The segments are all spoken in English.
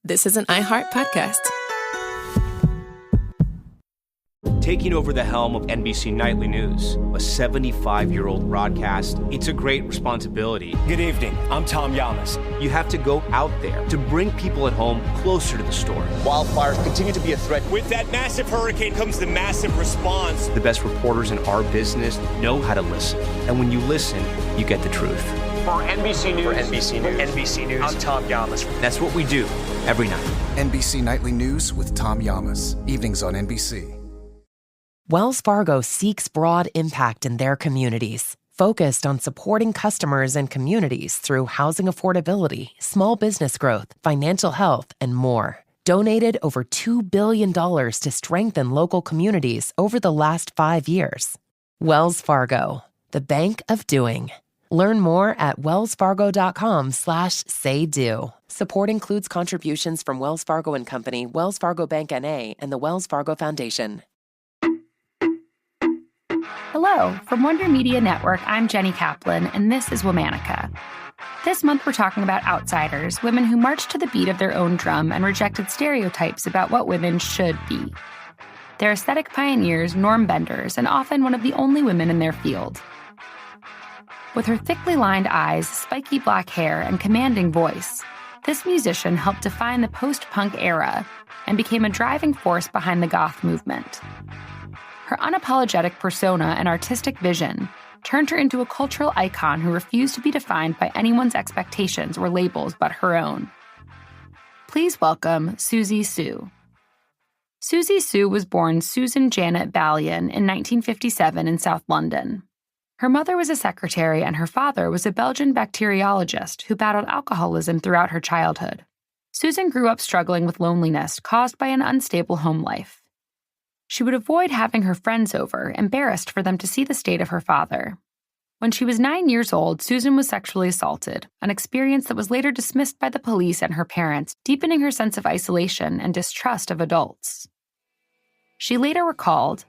This is an iHeart podcast. Taking over the helm of NBC Nightly News, a 75-year-old broadcast, it's a great responsibility. Good evening. I'm Tom Yamas. You have to go out there to bring people at home closer to the story. Wildfires continue to be a threat. With that massive hurricane comes the massive response. The best reporters in our business know how to listen. And when you listen, you get the truth. For NBC News, I'm Tom Yamas. That's what we do every night. NBC Nightly News with Tom Yamas. Evenings on NBC. Wells Fargo seeks broad impact in their communities, focused on supporting customers and communities through housing affordability, small business growth, financial health, and more. Donated over $2 billion to strengthen local communities over the last 5 years. Wells Fargo, the bank of doing. Learn more at wellsfargo.com/saydo. Support includes contributions from Wells Fargo & Company, Wells Fargo Bank N.A., and the Wells Fargo Foundation. Hello, from Wonder Media Network, I'm Jenny Kaplan, and this is Womanica. This month we're talking about outsiders, women who marched to the beat of their own drum and rejected stereotypes about what women should be. They're aesthetic pioneers, norm benders, and often one of the only women in their field. With her thickly lined eyes, spiky black hair, and commanding voice, this musician helped define the post-punk era and became a driving force behind the goth movement. Her unapologetic persona and artistic vision turned her into a cultural icon who refused to be defined by anyone's expectations or labels but her own. Please welcome Siouxsie Sioux. Siouxsie Sioux was born Susan Janet Ballion in 1957 in South London. Her mother was a secretary and her father was a Belgian bacteriologist who battled alcoholism throughout her childhood. Susan grew up struggling with loneliness caused by an unstable home life. She would avoid having her friends over, embarrassed for them to see the state of her father. When she was 9 years old, Susan was sexually assaulted, an experience that was later dismissed by the police and her parents, deepening her sense of isolation and distrust of adults. She later recalled,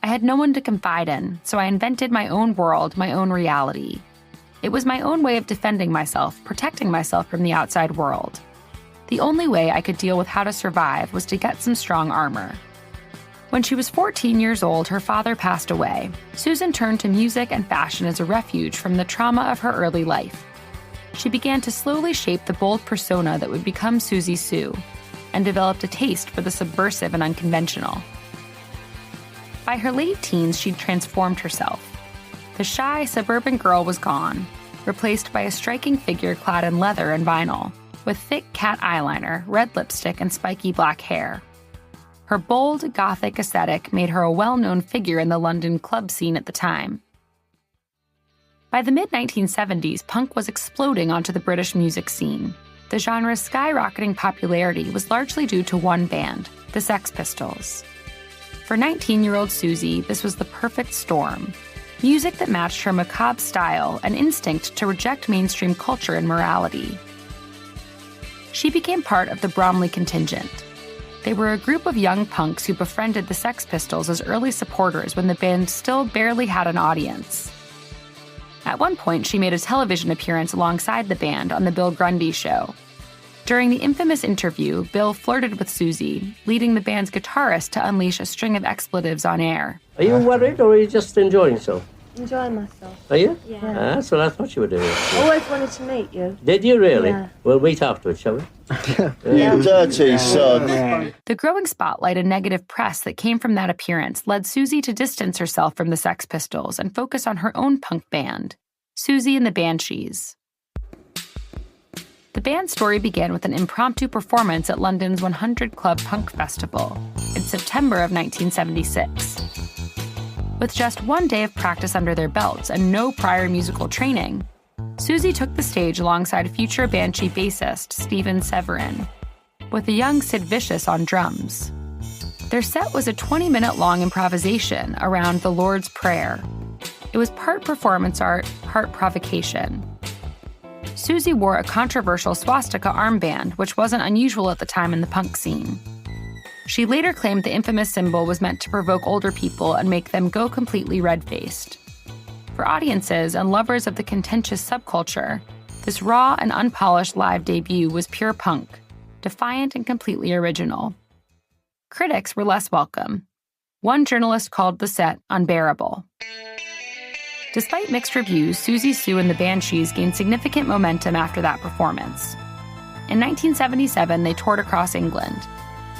"I had no one to confide in, so I invented my own world, my own reality. It was my own way of defending myself, protecting myself from the outside world. The only way I could deal with how to survive was to get some strong armor." When she was 14 years old, her father passed away. Susan turned to music and fashion as a refuge from the trauma of her early life. She began to slowly shape the bold persona that would become Siouxsie Sioux, and developed a taste for the subversive and unconventional. By her late teens, she'd transformed herself. The shy, suburban girl was gone, replaced by a striking figure clad in leather and vinyl, with thick cat eyeliner, red lipstick, and spiky black hair. Her bold, gothic aesthetic made her a well-known figure in the London club scene at the time. By the mid-1970s, punk was exploding onto the British music scene. The genre's skyrocketing popularity was largely due to one band, the Sex Pistols. For 19-year-old Siouxsie, this was the perfect storm. Music that matched her macabre style and instinct to reject mainstream culture and morality. She became part of the Bromley contingent. They were a group of young punks who befriended the Sex Pistols as early supporters when the band still barely had an audience. At one point, she made a television appearance alongside the band on The Bill Grundy Show. During the infamous interview, Bill flirted with Siouxsie, leading the band's guitarist to unleash a string of expletives on air. Are you worried or are you just enjoying yourself? Enjoying myself. Are you? Yeah. That's what I thought you were doing. I always wanted to meet you. Did you really? Yeah. We'll meet afterwards, shall we? You dirty son. The growing spotlight and negative press that came from that appearance led Siouxsie to distance herself from the Sex Pistols and focus on her own punk band, Siouxsie and the Banshees. The band's story began with an impromptu performance at London's 100 Club Punk Festival in September of 1976. With just one day of practice under their belts and no prior musical training, Siouxsie took the stage alongside future Banshee bassist Stephen Severin, with a young Sid Vicious on drums. Their set was a 20-minute-long improvisation around the Lord's Prayer. It was part performance art, part provocation. Siouxsie wore a controversial swastika armband, which wasn't unusual at the time in the punk scene. She later claimed the infamous symbol was meant to provoke older people and make them go completely red-faced. For audiences and lovers of the contentious subculture, this raw and unpolished live debut was pure punk, defiant and completely original. Critics were less welcome. One journalist called the set unbearable. Despite mixed reviews, Siouxsie Sioux and the Banshees gained significant momentum after that performance. In 1977, they toured across England.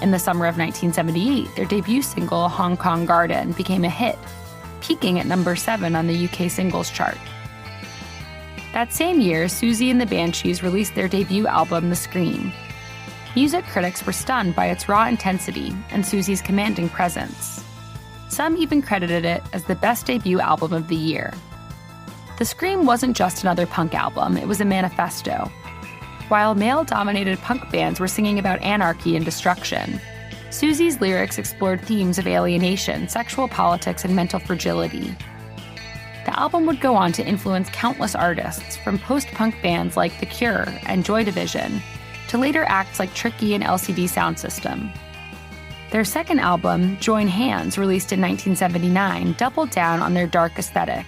In the summer of 1978, their debut single, Hong Kong Garden, became a hit, peaking at number 7 on the UK singles chart. That same year, Siouxsie and the Banshees released their debut album, The Scream. Music critics were stunned by its raw intensity and Siouxsie's commanding presence. Some even credited it as the best debut album of the year. The Scream wasn't just another punk album, it was a manifesto. While male-dominated punk bands were singing about anarchy and destruction, Siouxsie's lyrics explored themes of alienation, sexual politics, and mental fragility. The album would go on to influence countless artists, from post-punk bands like The Cure and Joy Division, to later acts like Tricky and LCD Soundsystem. Their second album, Join Hands, released in 1979, doubled down on their dark aesthetic.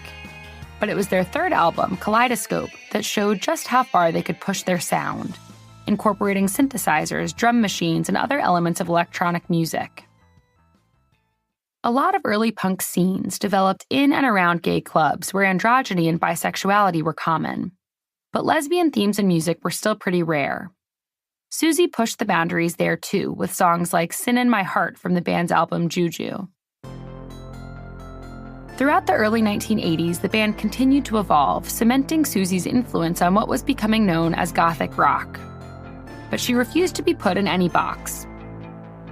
But it was their third album, Kaleidoscope, that showed just how far they could push their sound, incorporating synthesizers, drum machines, and other elements of electronic music. A lot of early punk scenes developed in and around gay clubs where androgyny and bisexuality were common. But lesbian themes in music were still pretty rare. Siouxsie pushed the boundaries there too, with songs like Sin in My Heart from the band's album Juju. Throughout the early 1980s, the band continued to evolve, cementing Siouxsie's influence on what was becoming known as gothic rock. But she refused to be put in any box.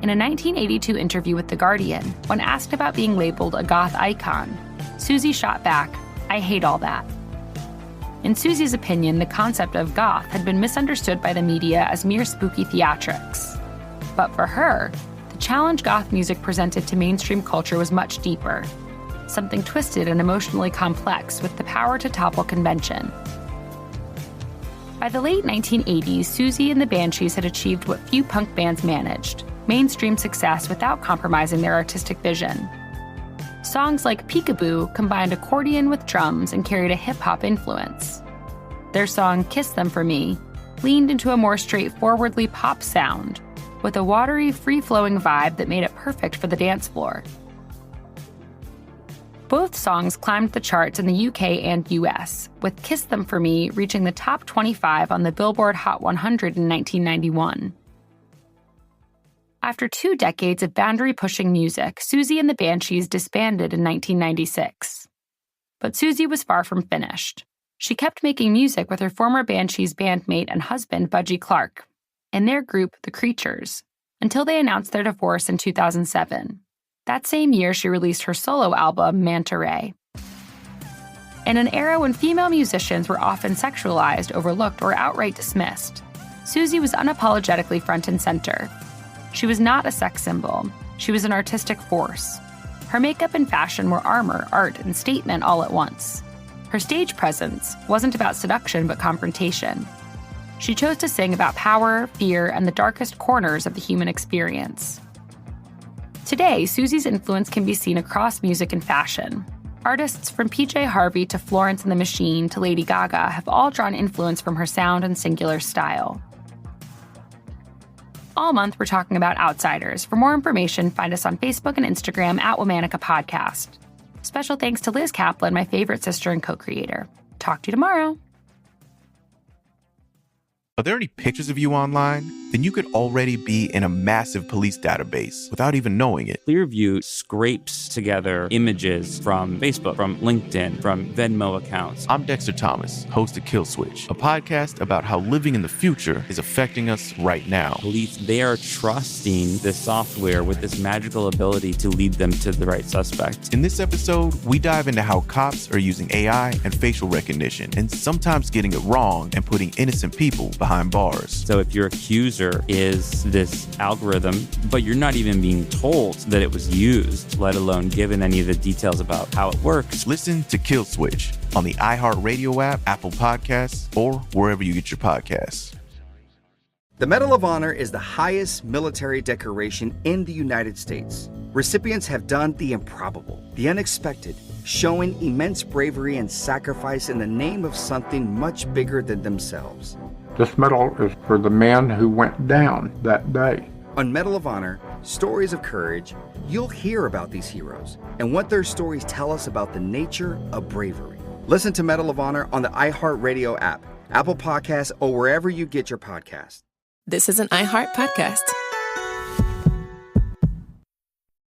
In a 1982 interview with The Guardian, when asked about being labeled a goth icon, Siouxsie shot back, "I hate all that." In Siouxsie's opinion, the concept of goth had been misunderstood by the media as mere spooky theatrics. But for her, the challenge goth music presented to mainstream culture was much deeper, something twisted and emotionally complex with the power to topple convention. By the late 1980s, Siouxsie and the Banshees had achieved what few punk bands managed, mainstream success without compromising their artistic vision. Songs like Peekaboo combined accordion with drums and carried a hip-hop influence. Their song Kiss Them For Me leaned into a more straightforwardly pop sound, with a watery, free-flowing vibe that made it perfect for the dance floor. Both songs climbed the charts in the UK and US, with Kiss Them For Me reaching the top 25 on the Billboard Hot 100 in 1991. After 2 decades of boundary-pushing music, Siouxsie and the Banshees disbanded in 1996. But Siouxsie was far from finished. She kept making music with her former Banshees bandmate and husband, Budgie Clark, and their group, The Creatures, until they announced their divorce in 2007. That same year, she released her solo album, Manta Ray. In an era when female musicians were often sexualized, overlooked, or outright dismissed, Siouxsie was unapologetically front and center. She was not a sex symbol. She was an artistic force. Her makeup and fashion were armor, art, and statement all at once. Her stage presence wasn't about seduction but confrontation. She chose to sing about power, fear, and the darkest corners of the human experience. Today, Siouxsie's influence can be seen across music and fashion. Artists from PJ Harvey to Florence and the Machine to Lady Gaga have all drawn influence from her sound and singular style. All month, we're talking about outsiders. For more information, find us on Facebook and Instagram at Womanica Podcast. Special thanks to Liz Kaplan, my favorite sister and co-creator. Talk to you tomorrow. Are there any pictures of you online? Then you could already be in a massive police database without even knowing it. Clearview scrapes together images from Facebook, from LinkedIn, from Venmo accounts. I'm Dexter Thomas, host of Kill Switch, a podcast about how living in the future is affecting us right now. Police, they are trusting this software with this magical ability to lead them to the right suspect. In this episode, we dive into how cops are using AI and facial recognition, and sometimes getting it wrong and putting innocent people behind bars. So if your accuser is this algorithm, but you're not even being told that it was used, let alone given any of the details about how it works. Listen to Kill Switch on the iHeartRadio app, Apple Podcasts, or wherever you get your podcasts. The Medal of Honor is the highest military decoration in the United States. Recipients have done the improbable, the unexpected, showing immense bravery and sacrifice in the name of something much bigger than themselves. This medal is for the man who went down that day. On Medal of Honor, Stories of Courage, you'll hear about these heroes and what their stories tell us about the nature of bravery. Listen to Medal of Honor on the iHeartRadio app, Apple Podcasts, or wherever you get your podcasts. This is an iHeart podcast.